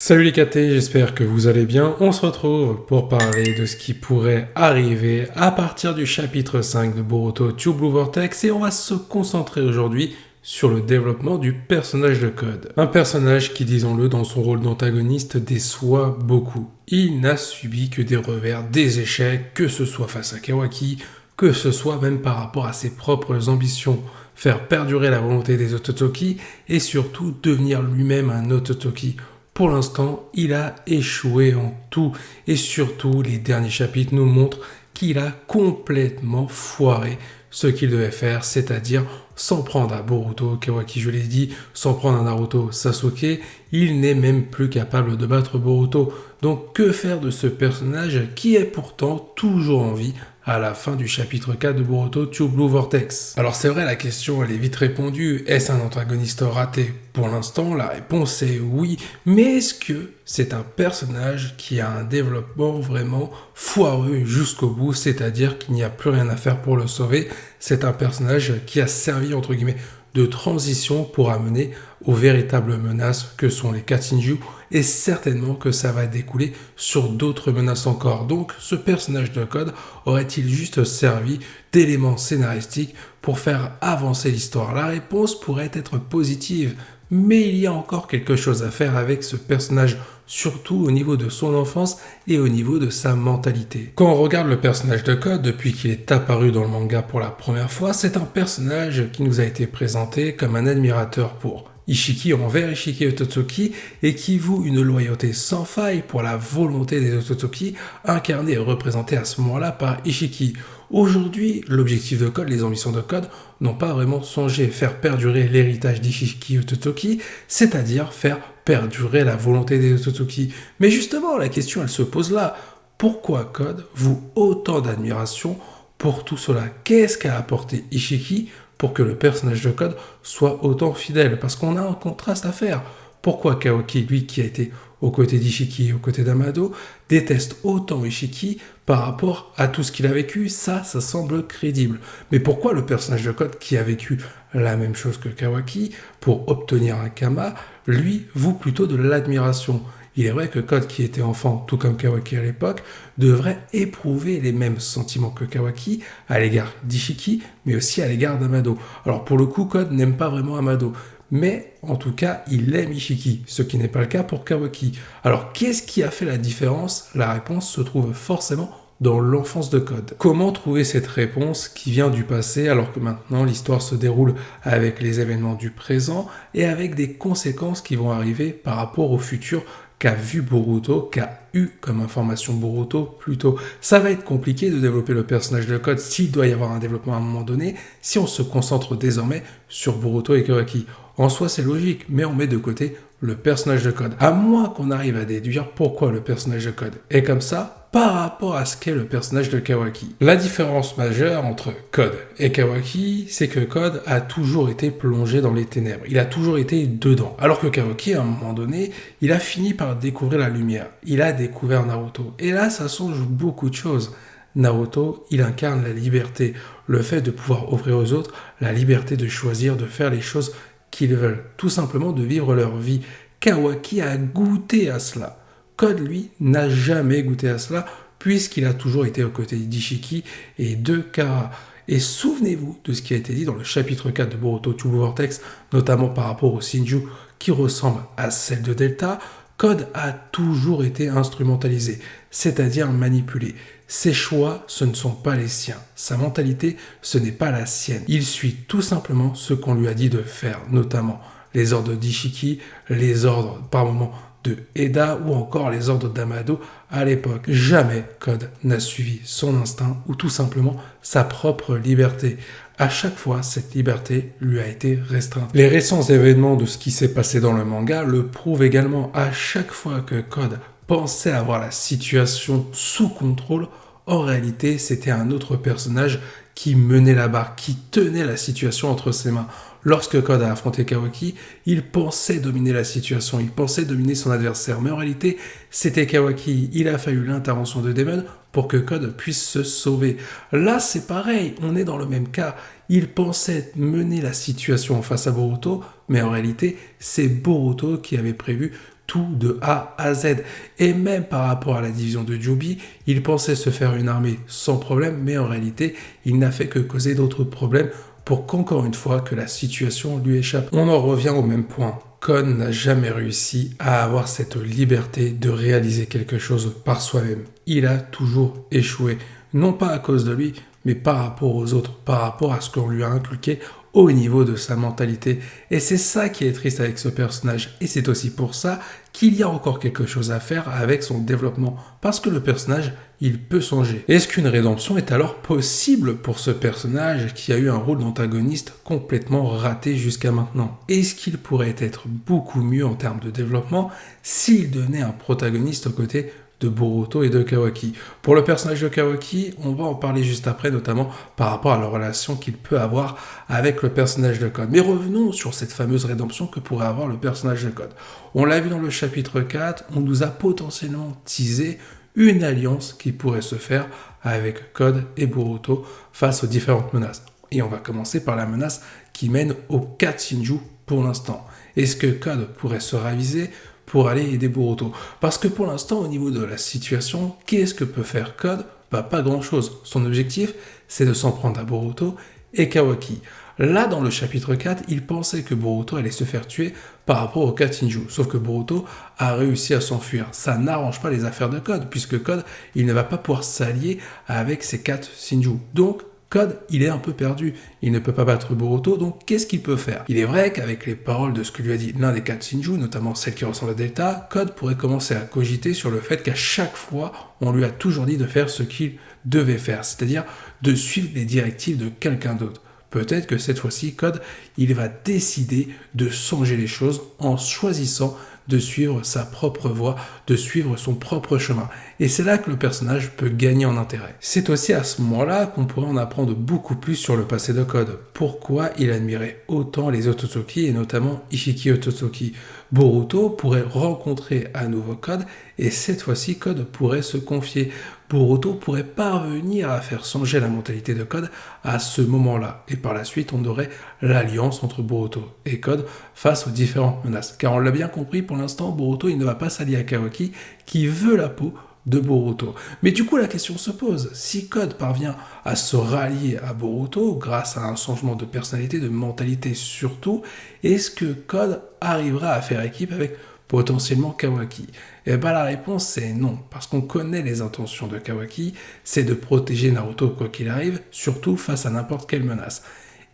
Salut les KT, j'espère que vous allez bien. On se retrouve pour parler de ce qui pourrait arriver à partir du chapitre 5 de Boruto True Blue Vortex et on va se concentrer aujourd'hui sur le développement du personnage de Code. Un personnage qui, disons-le, dans son rôle d'antagoniste déçoit beaucoup. Il n'a subi que des revers, des échecs, que ce soit face à Kawaki, que ce soit même par rapport à ses propres ambitions. Faire perdurer la volonté des Ototoki et surtout devenir lui-même un Ototoki. Pour l'instant, il a échoué en tout et surtout les derniers chapitres nous montrent qu'il a complètement foiré ce qu'il devait faire, c'est-à-dire s'en prendre à Boruto, Kawaki je l'ai dit, s'en prendre à Naruto, Sasuke, il n'est même plus capable de battre Boruto. Donc que faire de ce personnage qui est pourtant toujours en vie à la fin du chapitre 4 de Boruto True Blue Vortex? Alors c'est vrai, la question elle est vite répondue, est-ce un antagoniste raté? Pour l'instant la réponse est oui, mais est-ce que c'est un personnage qui a un développement vraiment foireux jusqu'au bout, c'est-à-dire qu'il n'y a plus rien à faire pour le sauver? C'est un personnage qui a servi entre guillemets de transition pour amener aux véritables menaces que sont les Katshinju et certainement que ça va découler sur d'autres menaces encore. Donc ce personnage de Code aurait-il juste servi d'élément scénaristique pour faire avancer l'histoire? La réponse pourrait être positive, mais il y a encore quelque chose à faire avec ce personnage, surtout au niveau de son enfance et au niveau de sa mentalité. Quand on regarde le personnage de Code depuis qu'il est apparu dans le manga pour la première fois, c'est un personnage qui nous a été présenté comme un admirateur pour Ishiki envers Ishiki Ototoki et qui voue une loyauté sans faille pour la volonté des Ototoki, incarnée et représentée à ce moment-là par Ishiki. Aujourd'hui, l'objectif de Code, les ambitions de Code, n'ont pas vraiment songé faire perdurer l'héritage d'Ishiki Ototoki, c'est-à-dire faire perdurer la volonté des Ototoki. Mais justement, la question elle se pose là. Pourquoi Code voue autant d'admiration pour tout cela? Qu'est-ce qu'a apporté Ishiki pour que le personnage de Code soit autant fidèle? Parce qu'on a un contraste à faire. Pourquoi Kawaki, lui qui a été aux côtés d'Ishiki et aux côtés d'Amado, déteste autant Ishiki par rapport à tout ce qu'il a vécu? Ça semble crédible. Mais pourquoi le personnage de Code, qui a vécu la même chose que Kawaki, pour obtenir un Kama, lui voue plutôt de l'admiration? Il est vrai que Code, qui était enfant, tout comme Kawaki à l'époque, devrait éprouver les mêmes sentiments que Kawaki à l'égard d'Ishiki, mais aussi à l'égard d'Amado. Alors pour le coup, Code n'aime pas vraiment Amado, mais en tout cas, il aime Ishiki, ce qui n'est pas le cas pour Kawaki. Alors qu'est-ce qui a fait la différence? La réponse se trouve forcément dans l'enfance de Code. Comment trouver cette réponse qui vient du passé alors que maintenant l'histoire se déroule avec les événements du présent et avec des conséquences qui vont arriver par rapport au futur qu'a vu Boruto, qu'a eu comme information Boruto plutôt. Ça va être compliqué de développer le personnage de Code s'il doit y avoir un développement à un moment donné, si on se concentre désormais sur Boruto et Kawaki. En soi, c'est logique, mais on met de côté le personnage de Code. À moins qu'on arrive à déduire pourquoi le personnage de Code est comme ça par rapport à ce qu'est le personnage de Kawaki. La différence majeure entre Code et Kawaki, c'est que Code a toujours été plongé dans les ténèbres. Il a toujours été dedans. Alors que Kawaki, à un moment donné, il a fini par découvrir la lumière. Il a découvert Naruto. Et là, ça change beaucoup de choses. Naruto, il incarne la liberté. Le fait de pouvoir offrir aux autres la liberté de choisir, de faire les choses qu'ils veulent, tout simplement de vivre leur vie. Kawaki a goûté à cela. Code, lui, n'a jamais goûté à cela, puisqu'il a toujours été aux côtés d'Ishiki et de Kara. Et souvenez-vous de ce qui a été dit dans le chapitre 4 de Boruto True Blue Vortex, notamment par rapport au Shinju qui ressemble à celle de Delta. Code a toujours été instrumentalisé, c'est-à-dire manipulé. Ses choix, ce ne sont pas les siens. Sa mentalité, ce n'est pas la sienne. Il suit tout simplement ce qu'on lui a dit de faire, notamment les ordres d'Ishiki, les ordres par moments de Eda ou encore les ordres d'Amado à l'époque. Jamais Code n'a suivi son instinct ou tout simplement sa propre liberté. À chaque fois, cette liberté lui a été restreinte. Les récents événements de ce qui s'est passé dans le manga le prouvent également. À chaque fois que Code pensait avoir la situation sous contrôle, en réalité, c'était un autre personnage qui menait la barre, qui tenait la situation entre ses mains. Lorsque Code a affronté Kawaki, il pensait dominer la situation, il pensait dominer son adversaire, mais en réalité, c'était Kawaki. Il a fallu l'intervention de Demon pour que Code puisse se sauver. Là, c'est pareil, on est dans le même cas. Il pensait mener la situation face à Boruto, mais en réalité, c'est Boruto qui avait prévu tout de A à Z. Et même par rapport à la division de Jubi, il pensait se faire une armée sans problème, mais en réalité, il n'a fait que causer d'autres problèmes pour qu'encore une fois que la situation lui échappe. On en revient au même point. Code n'a jamais réussi à avoir cette liberté de réaliser quelque chose par soi-même. Il a toujours échoué, non pas à cause de lui, mais par rapport aux autres, par rapport à ce qu'on lui a inculqué au niveau de sa mentalité. Et c'est ça qui est triste avec ce personnage. Et c'est aussi pour ça qu'il y a encore quelque chose à faire avec son développement. Parce que le personnage, il peut changer. Est-ce qu'une rédemption est alors possible pour ce personnage qui a eu un rôle d'antagoniste complètement raté jusqu'à maintenant? Est-ce qu'il pourrait être beaucoup mieux en termes de développement s'il devenait un protagoniste aux côtés de Boruto et de Kawaki? Pour le personnage de Kawaki, on va en parler juste après, notamment par rapport à la relation qu'il peut avoir avec le personnage de Code. Mais revenons sur cette fameuse rédemption que pourrait avoir le personnage de Code. On l'a vu dans le chapitre 4, on nous a potentiellement teasé une alliance qui pourrait se faire avec Code et Boruto face aux différentes menaces. Et on va commencer par la menace qui mène aux 4 Shinju pour l'instant. Est-ce que Code pourrait se raviser pour aller aider Boruto? Parce que pour l'instant, au niveau de la situation, qu'est-ce que peut faire Code? Pas grand-chose. Son objectif, c'est de s'en prendre à Boruto et Kawaki. Là, dans le chapitre 4, il pensait que Boruto allait se faire tuer par rapport aux 4 Shinju. Sauf que Boruto a réussi à s'enfuir. Ça n'arrange pas les affaires de Code, puisque Code, il ne va pas pouvoir s'allier avec ces 4 Shinju. Donc, Code, il est un peu perdu. Il ne peut pas battre Boruto, donc qu'est-ce qu'il peut faire? Il est vrai qu'avec les paroles de ce que lui a dit l'un des 4 Shinju, notamment celle qui ressemble à Delta, Code pourrait commencer à cogiter sur le fait qu'à chaque fois, on lui a toujours dit de faire ce qu'il devait faire, c'est-à-dire de suivre les directives de quelqu'un d'autre. Peut-être que cette fois-ci, Code, il va décider de changer les choses en choisissant de suivre sa propre voie, de suivre son propre chemin. Et c'est là que le personnage peut gagner en intérêt. C'est aussi à ce moment-là qu'on pourrait en apprendre beaucoup plus sur le passé de Code. Pourquoi il admirait autant les Otsutsuki et notamment Ishiki Otsutsuki. Boruto pourrait rencontrer à nouveau Code et cette fois-ci Code pourrait se confier. Boruto pourrait parvenir à faire changer la mentalité de Code à ce moment-là. Et par la suite, on aurait l'alliance entre Boruto et Code face aux différentes menaces. Car on l'a bien compris, pour l'instant, Boruto, il ne va pas s'allier à Kawaki, qui veut la peau de Boruto. Mais du coup, la question se pose, si Code parvient à se rallier à Boruto grâce à un changement de personnalité, de mentalité surtout, est-ce que Code arrivera à faire équipe avec potentiellement Kawaki? Et bien la réponse c'est non, parce qu'on connaît les intentions de Kawaki, c'est de protéger Naruto quoi qu'il arrive, surtout face à n'importe quelle menace.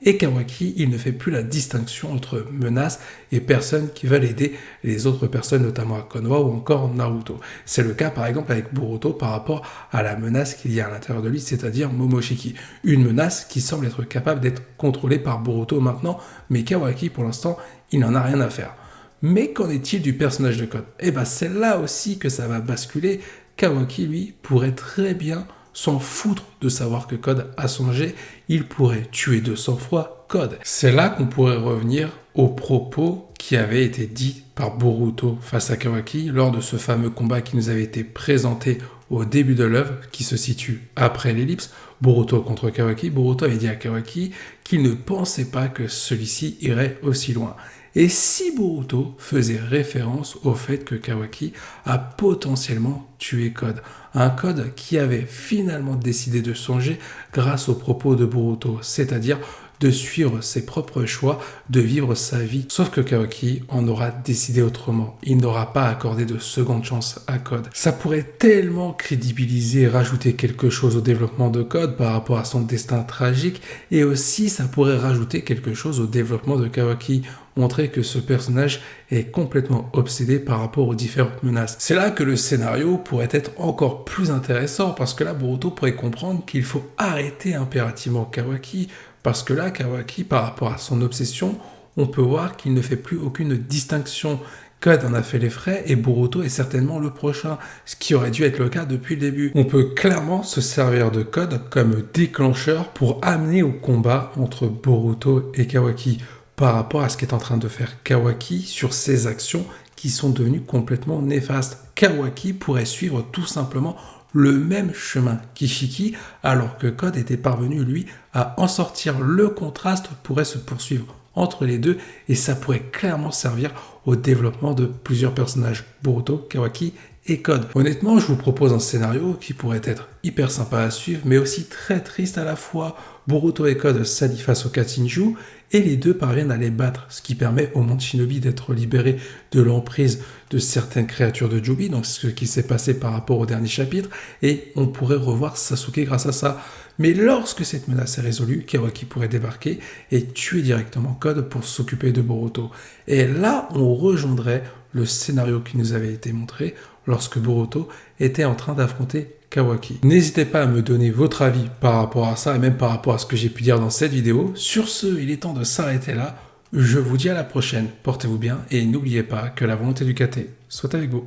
Et Kawaki, il ne fait plus la distinction entre menaces et personnes qui veulent aider les autres personnes, notamment à Konoha ou encore Naruto. C'est le cas par exemple avec Boruto par rapport à la menace qu'il y a à l'intérieur de lui, c'est-à-dire Momoshiki. Une menace qui semble être capable d'être contrôlée par Boruto maintenant, mais Kawaki pour l'instant, il n'en a rien à faire. Mais qu'en est-il du personnage de Code? Eh bien c'est là aussi que ça va basculer. Kawaki, lui, pourrait très bien s'en foutre de savoir que Code a changé, il pourrait tuer de sang-froid Code. C'est là qu'on pourrait revenir aux propos qui avaient été dits par Boruto face à Kawaki lors de ce fameux combat qui nous avait été présenté au début de l'œuvre, qui se situe après l'ellipse. Boruto contre Kawaki, Boruto avait dit à Kawaki qu'il ne pensait pas que celui-ci irait aussi loin. Et si Boruto faisait référence au fait que Kawaki a potentiellement tué Code, un Code qui avait finalement décidé de changer grâce aux propos de Boruto, c'est-à-dire de suivre ses propres choix, de vivre sa vie. Sauf que Kawaki en aura décidé autrement. Il n'aura pas accordé de seconde chance à Code. Ça pourrait tellement crédibiliser et rajouter quelque chose au développement de Code par rapport à son destin tragique, et aussi ça pourrait rajouter quelque chose au développement de Kawaki, montrer que ce personnage est complètement obsédé par rapport aux différentes menaces. C'est là que le scénario pourrait être encore plus intéressant, parce que là, Boruto pourrait comprendre qu'il faut arrêter impérativement Kawaki, parce que là, Kawaki, par rapport à son obsession, on peut voir qu'il ne fait plus aucune distinction. Code en a fait les frais et Boruto est certainement le prochain, ce qui aurait dû être le cas depuis le début. On peut clairement se servir de Code comme déclencheur pour amener au combat entre Boruto et Kawaki, par rapport à ce qu'est en train de faire Kawaki sur ses actions qui sont devenues complètement néfastes. Kawaki pourrait suivre tout simplement le même chemin qu'Ishiki, alors que Code était parvenu, lui, à en sortir. Le contraste pourrait se poursuivre entre les deux et ça pourrait clairement servir au développement de plusieurs personnages, Boruto, Kawaki et Code. Honnêtement, je vous propose un scénario qui pourrait être hyper sympa à suivre, mais aussi très triste à la fois. Boruto et Code s'allient face au Katinju, et les deux parviennent à les battre, ce qui permet au monde Shinobi d'être libéré de l'emprise de certaines créatures de Jubi, donc ce qui s'est passé par rapport au dernier chapitre, et on pourrait revoir Sasuke grâce à ça. Mais lorsque cette menace est résolue, Kawaki pourrait débarquer et tuer directement Code pour s'occuper de Boruto. Et là, on rejoindrait le scénario qui nous avait été montré lorsque Boruto était en train d'affronter Kawaki. N'hésitez pas à me donner votre avis par rapport à ça et même par rapport à ce que j'ai pu dire dans cette vidéo. Sur ce, il est temps de s'arrêter là. Je vous dis à la prochaine, portez-vous bien et n'oubliez pas que la volonté du KT soit avec vous.